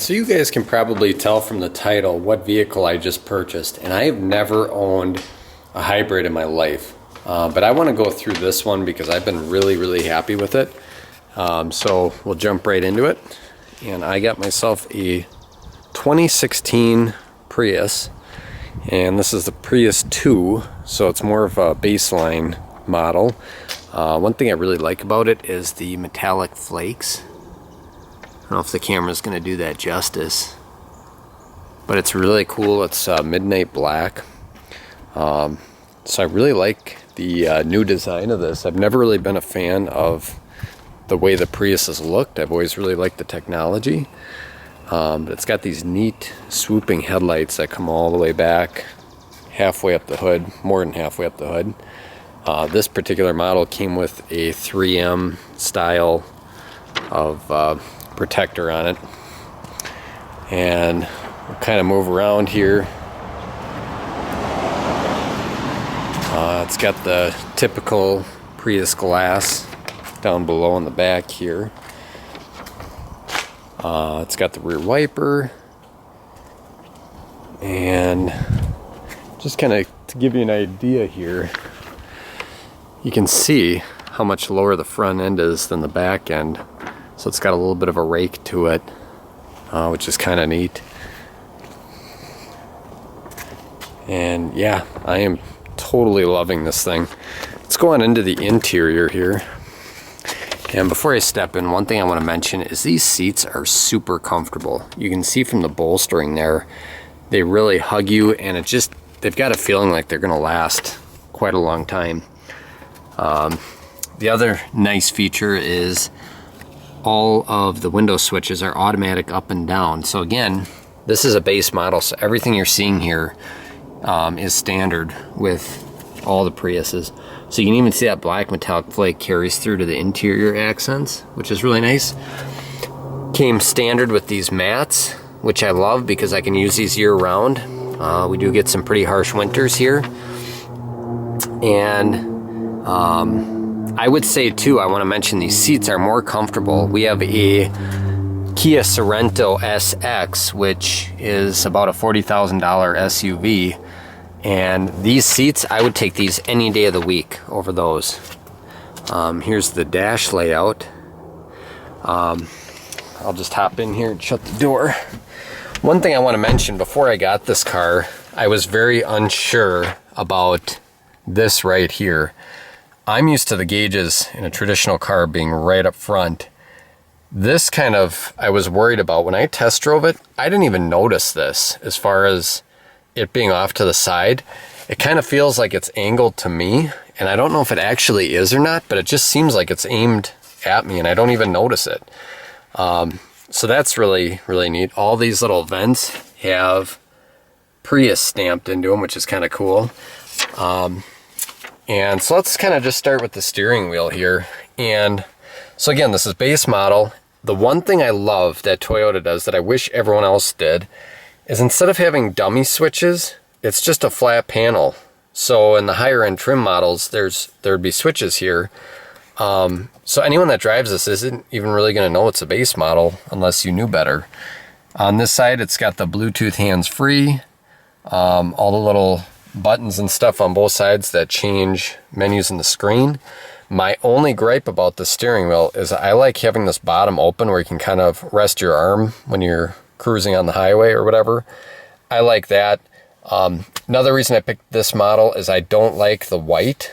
So you guys can probably tell from the title what vehicle I just purchased, and I have never owned a hybrid in my life. But I want to go through this one because I've been really happy with it. So we'll jump right into it. And I got myself a 2016 Prius, and this is the Prius 2, so it's more of a baseline model. One thing I really like about it is the metallic flakes. I don't know if the camera's going to do that justice, but it's really cool. It's midnight black. So I really like the new design of this. I've never really been a fan of the way the Prius has looked. I've always really liked the technology. But it's got these neat swooping headlights that come all the way back, halfway up the hood, more than halfway up the hood. This particular model came with a 3M style of protector on it, and we'll kind of move around here. It's got the typical Prius glass down below in the back here. It's got the rear wiper, and just kind of to give you an idea here, you can see how much lower the front end is than the back end. So it's got a little bit of a rake to it, which is kind of neat. And yeah, I am totally loving this thing. Let's go on into the interior here. And before I step in, one thing I want to mention is these seats are super comfortable. You can see from the bolstering there, they really hug you, and they've got a feeling like they're going to last quite a long time. The other nice feature is all of the window switches are automatic up and down. So again, this is a base model, so everything you're seeing here is standard with all the Priuses. So you can even see that black metallic flake carries through to the interior accents, which is really nice. Came standard with these mats, which I love because I can use these year round. We do get some pretty harsh winters here. And I would say too, I want to mention these seats are more comfortable. We have a Kia Sorento SX, which is about a $40,000 SUV. And these seats, I would take these any day of the week over those. Here's the dash layout. I'll just hop in here and shut the door. One thing I want to mention before I got this car, I was very unsure about this right here. I'm used to the gauges in a traditional car being right up front. This I was worried about. When I test drove it, I didn't even notice this as far as it being off to the side. It kind of feels like it's angled to me, and I don't know if it actually is or not, but it just seems like it's aimed at me and I don't even notice it. So that's really neat. All these little vents have Prius stamped into them, which is kind of cool. And so let's kind of just start with the steering wheel here. And so again, this is base model. The one thing I love that Toyota does that I wish everyone else did is instead of having dummy switches, it's just a flat panel. So in the higher end trim models, there'd be switches here. So anyone that drives this isn't even really going to know it's a base model unless you knew better. On this side, it's got the Bluetooth hands-free, all the little buttons and stuff on both sides that change menus in the screen. My only gripe about the steering wheel is I like having this bottom open where you can kind of rest your arm when you're cruising on the highway or whatever. I like that. Another reason I picked this model is I don't like the white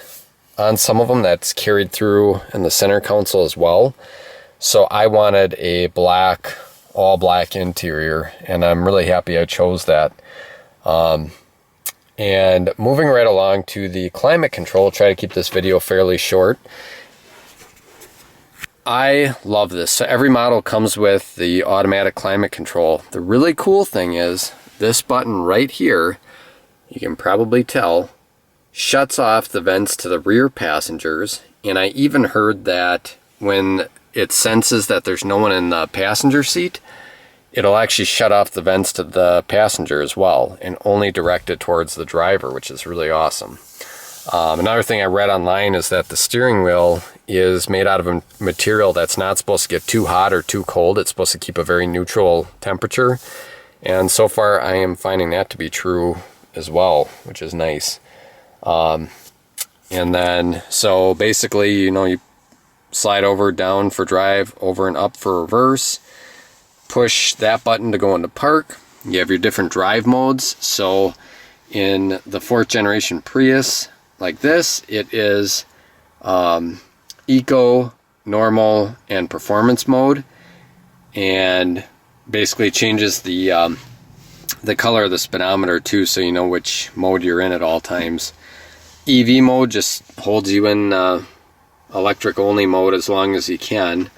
on some of them. That's carried through in the center console as well. So I wanted a black, all black interior, and I'm really happy I chose that. And moving right along to the climate control, try to keep this video fairly short. I love this. So every model comes with the automatic climate control. The really cool thing is this button right here, you can probably tell, shuts off the vents to the rear passengers. And I even heard that when it senses that there's no one in the passenger seat, it'll actually shut off the vents to the passenger as well and only direct it towards the driver, which is really awesome. Another thing I read online is that the steering wheel is made out of a material that's not supposed to get too hot or too cold. It's supposed to keep a very neutral temperature. And so far I am finding that to be true as well, which is nice. And then, so basically, you know, you slide over, down for drive, over and up for reverse. Push that button to go into park. You have your different drive modes. So in the 4th generation Prius, like this, it is eco, normal, and performance mode, and basically changes the color of the speedometer too, so you know which mode you're in at all times. EV mode just holds you in electric only mode as long as you can.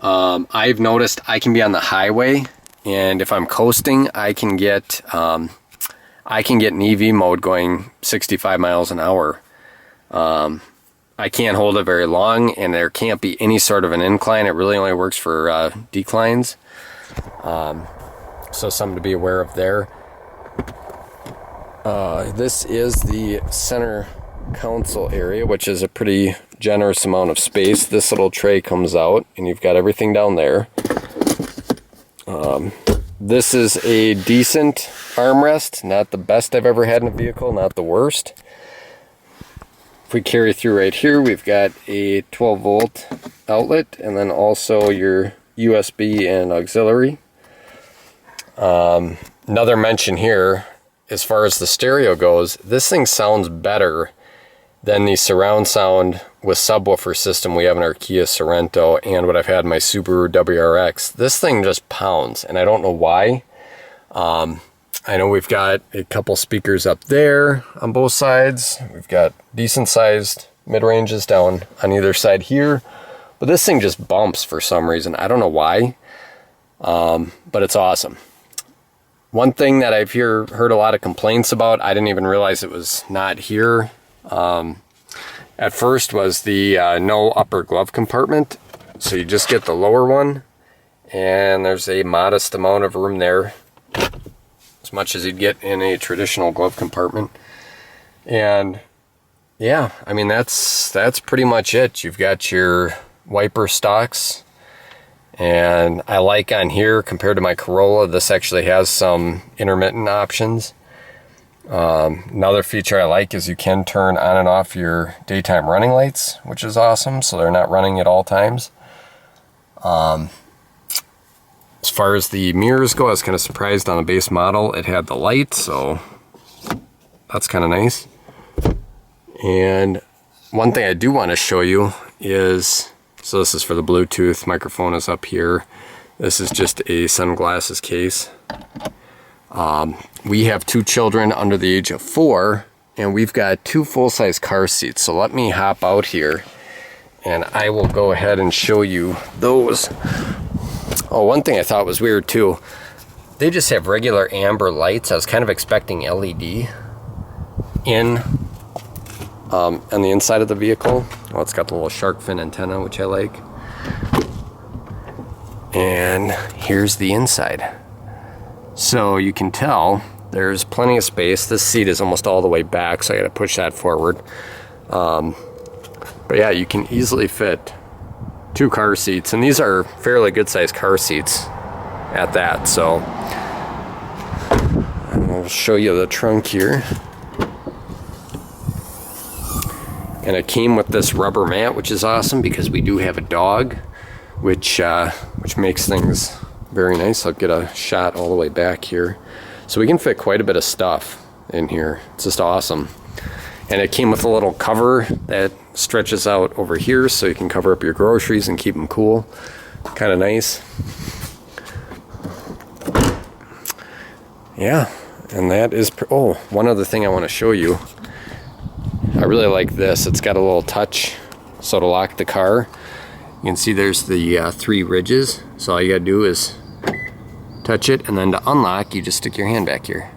I've noticed I can be on the highway, and if I'm coasting, I can get an EV mode going 65 miles an hour. I can't hold it very long, and there can't be any sort of an incline. It really only works for declines. So something to be aware of there. This is the center console area, which is a pretty generous amount of space. This little tray comes out, and you've got everything down there. This is a decent armrest, not the best I've ever had in a vehicle, not the worst. If we carry through right here, we've got a 12 volt outlet, and then also your USB and auxiliary. Another mention here, as far as the stereo goes, this thing sounds better than the surround sound with subwoofer system we have in our Kia Sorento and what I've had in my Subaru WRX. This thing just pounds, and I don't know why. I know we've got a couple speakers up there on both sides. We've got decent sized mid-ranges down on either side here, but this thing just bumps for some reason. I don't know why, but it's awesome. One thing that I've heard a lot of complaints about, I didn't even realize it was not here at first, was the no upper glove compartment. So you just get the lower one, and there's a modest amount of room there, as much as you'd get in a traditional glove compartment. And yeah, I mean, that's pretty much it. You've got your wiper stalks, and I like on here, compared to my Corolla, this actually has some intermittent options. Another feature I like is you can turn on and off your daytime running lights, which is awesome, so they're not running at all times. As far as the mirrors go, I was kind of surprised on the base model it had the light, so that's kind of nice. And one thing I do want to show you is, so this is for the Bluetooth, microphone is up here. This is just a sunglasses case. We have 2 children under the age of 4, and we've got 2 full-size car seats. So let me hop out here, and I will go ahead and show you those. Oh, one thing I thought was weird too, they just have regular amber lights. I was kind of expecting LED on the inside of the vehicle. Oh, it's got the little shark fin antenna, which I like. And here's the inside. So you can tell there's plenty of space. This seat is almost all the way back, so I got to push that forward. But yeah, you can easily fit 2 car seats, and these are fairly good sized car seats at that. So I'll show you the trunk here. And it came with this rubber mat, which is awesome because we do have a dog, which makes things very nice. I'll get a shot all the way back here. So we can fit quite a bit of stuff in here. It's just awesome. And it came with a little cover that stretches out over here, so you can cover up your groceries and keep them cool. Kind of nice. Yeah, and that is, oh, one other thing I want to show you. I really like this. It's got a little touch, so to lock the car, you can see there's the 3 ridges. So all you gotta do is touch it, and then to unlock, you just stick your hand back here.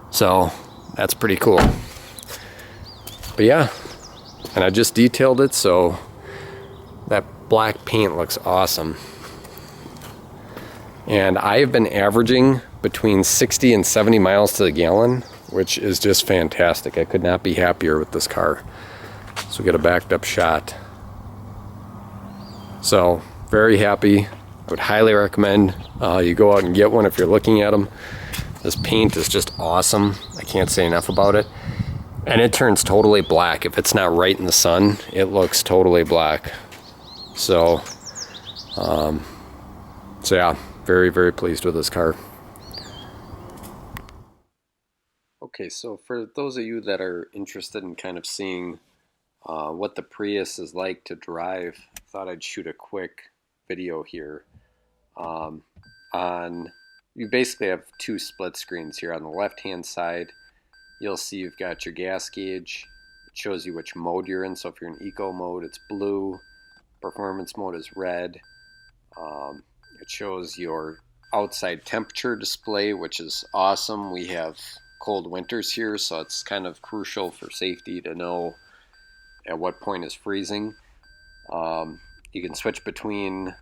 So that's pretty cool. But yeah, and I just detailed it, so that black paint looks awesome. And I have been averaging between 60 and 70 miles to the gallon which is just fantastic. I could not be happier with this car. So we get a backed up shot. So very happy. I would highly recommend you go out and get one if you're looking at them. This paint is just awesome. I can't say enough about it. And it turns totally black. If it's not right in the sun, it looks totally black. So yeah, very, very pleased with this car. Okay, so for those of you that are interested in kind of seeing what the Prius is like to drive, I thought I'd shoot a quick video here. You basically have two split screens here. On the left-hand side, you'll see you've got your gas gauge. It shows you which mode you're in. So if you're in eco mode, it's blue. Performance mode is red. It shows your outside temperature display, which is awesome. We have cold winters here, so it's kind of crucial for safety to know at what point is freezing. You can switch between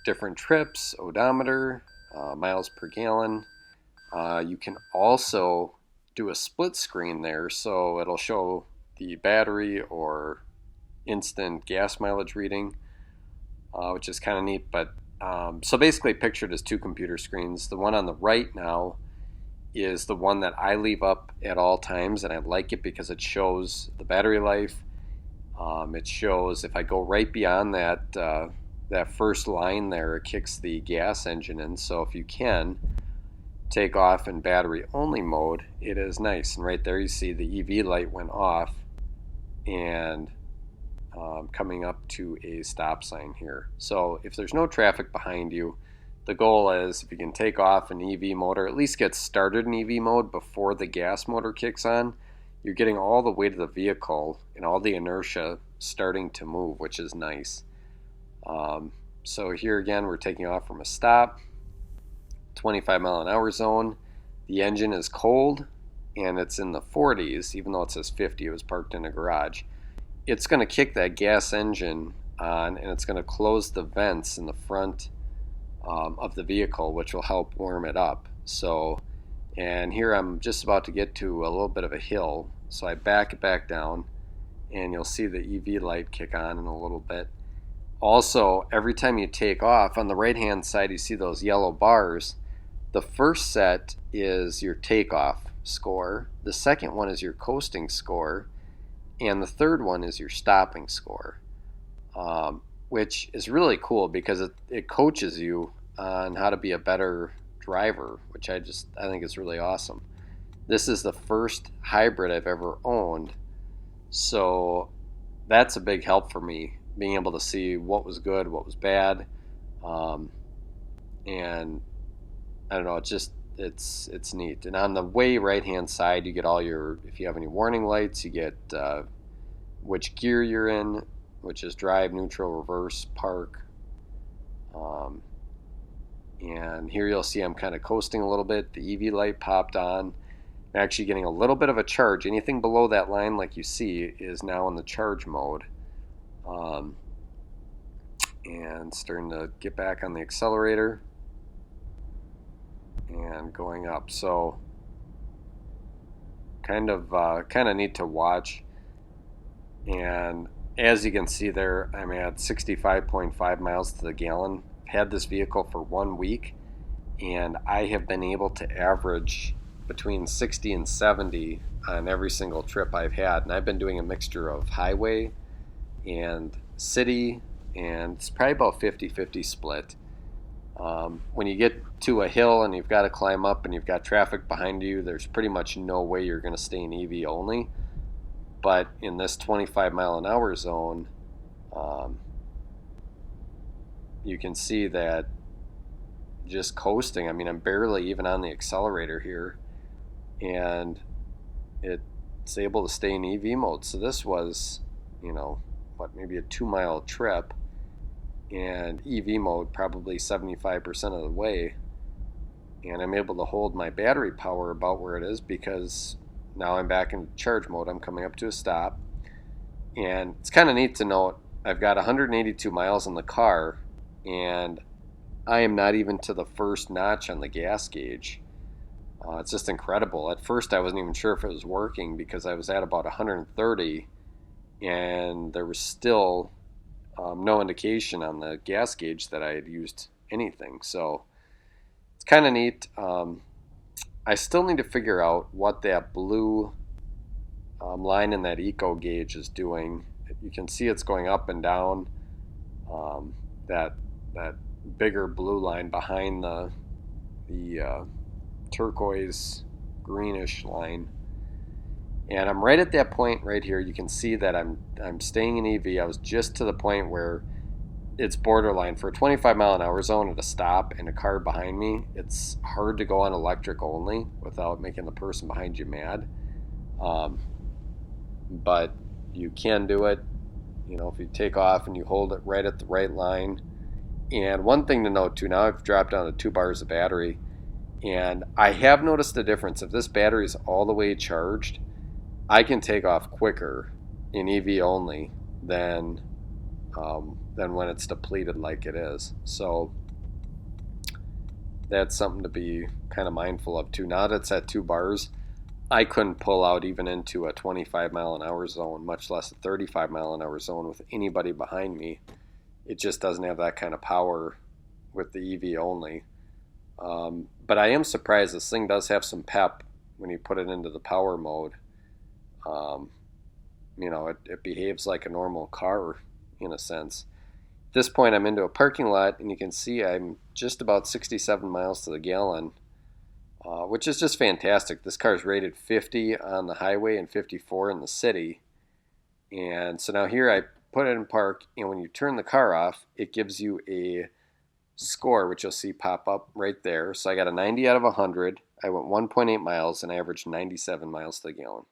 different trips, odometer, miles per gallon. You can also do a split screen there, so it'll show the battery or instant gas mileage reading, which is kind of neat. But so basically pictured as two computer screens. The one on the right now is the one that I leave up at all times, and I like it because it shows the battery life. It shows if I go right beyond that first line there, it kicks the gas engine in. So if you can take off in battery only mode, it is nice. And right there you see the EV light went off and coming up to a stop sign here. So if there's no traffic behind you, the goal is if you can take off an EV mode, or at least get started in EV mode before the gas motor kicks on, you're getting all the weight of the vehicle and all the inertia starting to move, which is nice. So here again, we're taking off from a stop, 25 mile an hour zone. The engine is cold and it's in the 40s, even though it says 50, it was parked in a garage. It's going to kick that gas engine on, and it's going to close the vents in the front of the vehicle, which will help warm it up. So, and here I'm just about to get to a little bit of a hill, so I back it back down, and you'll see the EV light kick on in a little bit. Also, every time you take off, on the right hand side you see those yellow bars. The first set is your takeoff score, the second one is your coasting score, and the third one is your stopping score, which is really cool because it coaches you on how to be a better driver, which I think is really awesome. This is the first hybrid I've ever owned, so that's a big help for me, being able to see what was good, what was bad, and I don't know, it's neat. And on the way right hand side, you get all your, if you have any warning lights, you get which gear you're in, which is drive, neutral, reverse, park. And here you'll see I'm kind of coasting a little bit. The EV light popped on. I'm actually getting a little bit of a charge. Anything below that line, like you see, is now in the charge mode. And starting to get back on the accelerator and going up. So kind of neat to watch. And as you can see there, I'm at 65.5 miles to the gallon. I've had this vehicle for 1 week, and I have been able to average between 60 and 70 on every single trip I've had. And I've been doing a mixture of highway and city, and it's probably about 50-50 split. When you get to a hill and you've got to climb up and you've got traffic behind you, there's pretty much no way you're going to stay in EV only. But in this 25 mile an hour zone, you can see that just coasting, I mean, I'm barely even on the accelerator here, and it's able to stay in EV mode. So this was, maybe a 2 mile trip, and EV mode probably 75% of the way, and I'm able to hold my battery power about where it is because now I'm back in charge mode. I'm coming up to a stop, and it's kind of neat to note I've got 182 miles in the car, and I am not even to the first notch on the gas gauge. It's just incredible. At first, I wasn't even sure if it was working because I was at about 130 and there was still no indication on the gas gauge that I had used anything. So it's kind of neat. I still need to figure out what that blue line in that eco gauge is doing. You can see it's going up and down. That that bigger blue line behind the turquoise greenish line, and I'm right at that point right here. You can see that I'm staying in EV. I was just to the point where it's borderline for a 25 mile an hour zone at a stop and a car behind me. It's hard to go on electric only without making the person behind you mad. Um, but you can do it, you know, if you take off and you hold it right at the right line. And one thing to note too, now I've dropped down to 2 bars of battery, and I have noticed a difference. If this battery is all the way charged, I can take off quicker in EV only than when it's depleted like it is. So that's something to be kind of mindful of too. Now that it's at 2 bars, I couldn't pull out even into a 25 mile an hour zone, much less a 35 mile an hour zone with anybody behind me. It just doesn't have that kind of power with the EV only. But I am surprised this thing does have some pep when you put it into the power mode. Um, it behaves like a normal car in a sense. At this point, I'm into a parking lot, and you can see I'm just about 67 miles to the gallon, which is just fantastic. This car is rated 50 on the highway and 54 in the city. And so now here I put it in park, and when you turn the car off, it gives you a score, which you'll see pop up right there. So I got a 90 out of 100. I went 1.8 miles and I averaged 97 miles to the gallon.